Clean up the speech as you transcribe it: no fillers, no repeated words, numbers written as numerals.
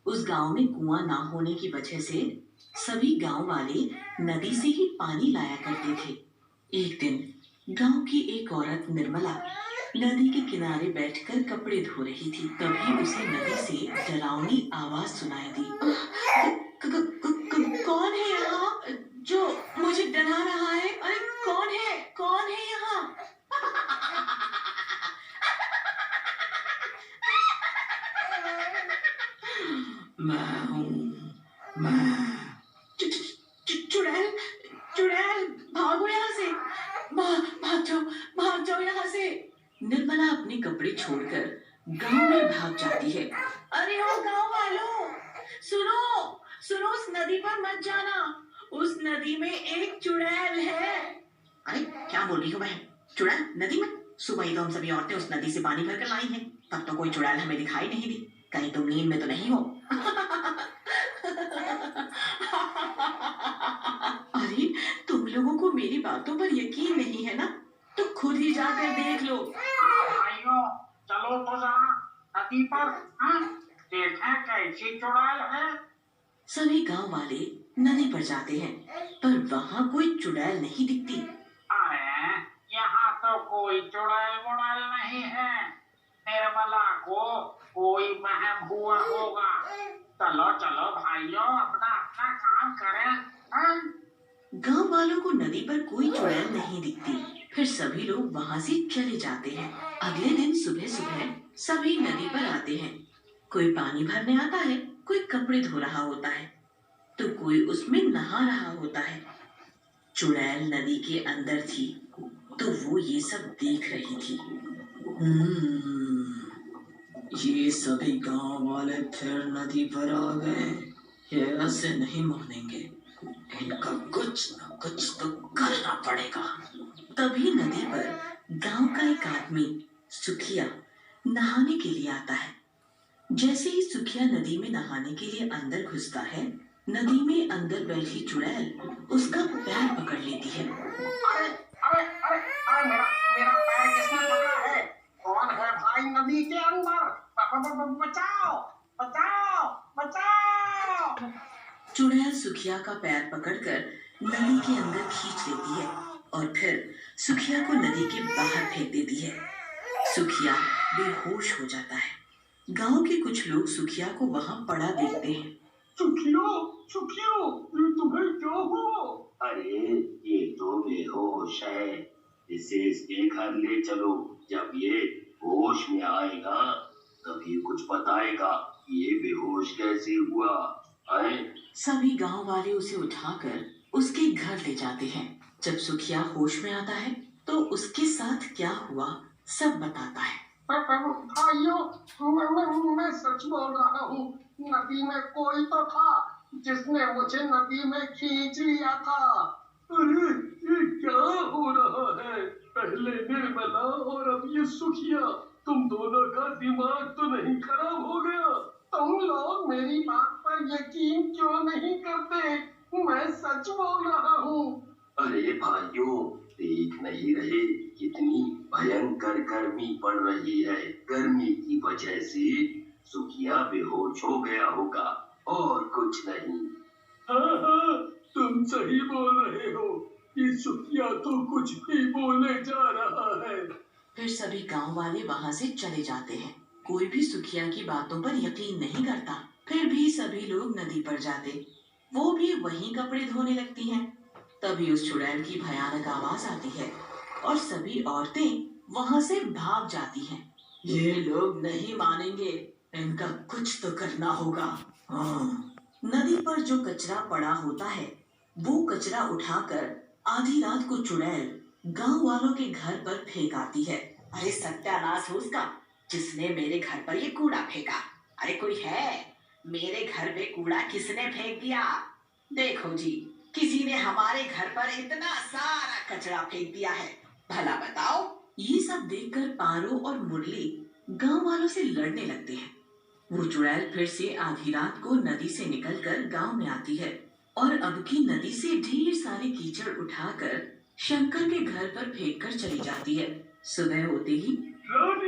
उस गांव में कुआं ना होने की वजह से सभी गांव वाले नदी से ही पानी लाया करते थे। एक दिन गांव की एक औरत निर्मला नदी के किनारे बैठकर कपड़े धो रही थी। तभी उसे नदी से डरावनी आवाज सुनाई दी। कौन है यहाँ जो मुझे डरा रहा है? अरे कौन है? कौन है यहाँ? मैं हूँ, मैं। चुड़ैल, चुड़ैल, भागो यहाँ से! भाग जाओ यहाँ से! निर्मला अपने कपड़े छोड़कर गांव में भाग जाती है। अरे ओ गांव वालों, सुनो, सुनो, उस नदी पर मत जाना। उस नदी में एक चुड़ैल है। अरे क्या बोल रही हो बहन? चुड़ैल नदी में? सुबह ही तो हम सभी औरतें उस नदी से पानी भरकर लाई हैं। तब तो कोई चुड़ैल हमें दिखाई नहीं दी। कहीं तुम नींद में तो नहीं हो? अरे तुम लोगों को मेरी बातों पर यकीन नहीं है ना? तो खुद ही जाकर देख लो। भाइयों, चलो तो जरा नदी पर, देखें कैसी चुड़ैल है। सभी गांव वाले नदी पर जाते हैं, पर वहाँ कोई चुड़ैल नहीं दिखती। अरे यहाँ तो कोई चुड़ैल मुड़ैल नहीं है। निर्मला को कोई वहम हुआ होगा। चलो चलो भाइयों, अपना अपना काम करें। गांव वालों को नदी पर कोई चुड़ैल नहीं दिखती। फिर सभी लोग वहाँ से चले जाते हैं। अगले दिन सुबह सुबह सभी नदी पर आते हैं। कोई पानी भरने आता है, कोई कपड़े धो रहा होता है, तो कोई उसमें नहा रहा होता है। चुड़ैल नदी के अंदर थी, तो वो ये सब देख रही थी। ये सभी गांव वाले फिर नदी पर आ गए। ये ऐसे नहीं मानेंगे, इनका कुछ न कुछ तो करना पड़ेगा। तभी नदी पर गांव का एक आदमी सुखिया नहाने के लिए आता है। जैसे ही सुखिया नदी में नहाने के लिए अंदर घुसता है, नदी में अंदर बैठी चुड़ैल उसका पैर पकड़ लेती है। अरे अरे अरे अरे मेरा पैर किसने पकड़ा है? कौन है भाई नदी के अंदर? बचाओ बचाओ बचाओ! चुड़ैल सुखिया का पैर पकड़कर नदी के अंदर खींच लेती है और फिर सुखिया को नदी के बाहर फेंक देती है। सुखिया बेहोश हो जाता है। गांव के कुछ लोग सुखिया को वहां पड़ा देखते हैं। सुखियो, सुखियो, ये तुम्हें क्या हुआ? अरे ये तो बेहोश है, इसे इसके घर ले चलो। जब ये होश में आएगा तभी कुछ बताएगा ये बेहोश कैसे हुआ है। सभी गांव वाले उसे उठाकर उसके घर ले जाते हैं। जब सुखिया होश में आता है तो उसके साथ क्या हुआ सब बताता है। भाइयों, मैं सच बोल रहा हूँ। नदी में कोई तो था जिसने मुझे नदी में खींच लिया था। अरे ये क्या हो रहा है? पहले निर्मला और अब ये सुखिया, तुम दोनों का दिमाग तो नहीं खराब हो गया? तुम लोग मेरी बात पर यकीन क्यों नहीं करते? मैं सच बोल रहा हूँ। अरे भाइयों, देख नहीं रहे कितनी भयंकर गर्मी पड़ रही है। गर्मी की वजह से सुखिया बेहोश हो गया होगा और कुछ नहीं। हाँ, तुम सही बोल रहे हो। ये सुखिया तो कुछ भी बोलने जा रहा है। फिर सभी गांव वाले वहां से चले जाते हैं। कोई भी सुखिया की बातों पर यकीन नहीं करता। फिर भी सभी लोग नदी पर जाते, वो भी वहीं कपड़े धोने लगती हैं। तभी उस चुड़ैल की भयानक आवाज आती है और सभी औरतें वहां से भाग जाती हैं। ये लोग नहीं मानेंगे, इनका कुछ तो करना होगा। नदी पर जो कचरा पड़ा होता है, वो कचरा उठाकर आधी रात को चुड़ैल गांव वालों के घर पर फेंक आती है। अरे सत्यानाश हो उसका, जिसने मेरे घर पर ये कूड़ा फेंका। अरे कोई है? मेरे घर पे कूड़ा किसने फेंक दिया? देखो जी, किसी ने हमारे घर पर इतना सारा कचरा फेंक दिया है, भला बताओ। ये सब देखकर पारो और मुरली गांव वालों से लड़ने लगते हैं। वो चुड़ैल फिर से आधी रात को नदी से निकलकर गांव में आती है और अब की नदी से ढेर सारे कीचड़ उठाकर शंकर के घर पर फेंक कर चली जाती है। सुबह होते ही रानी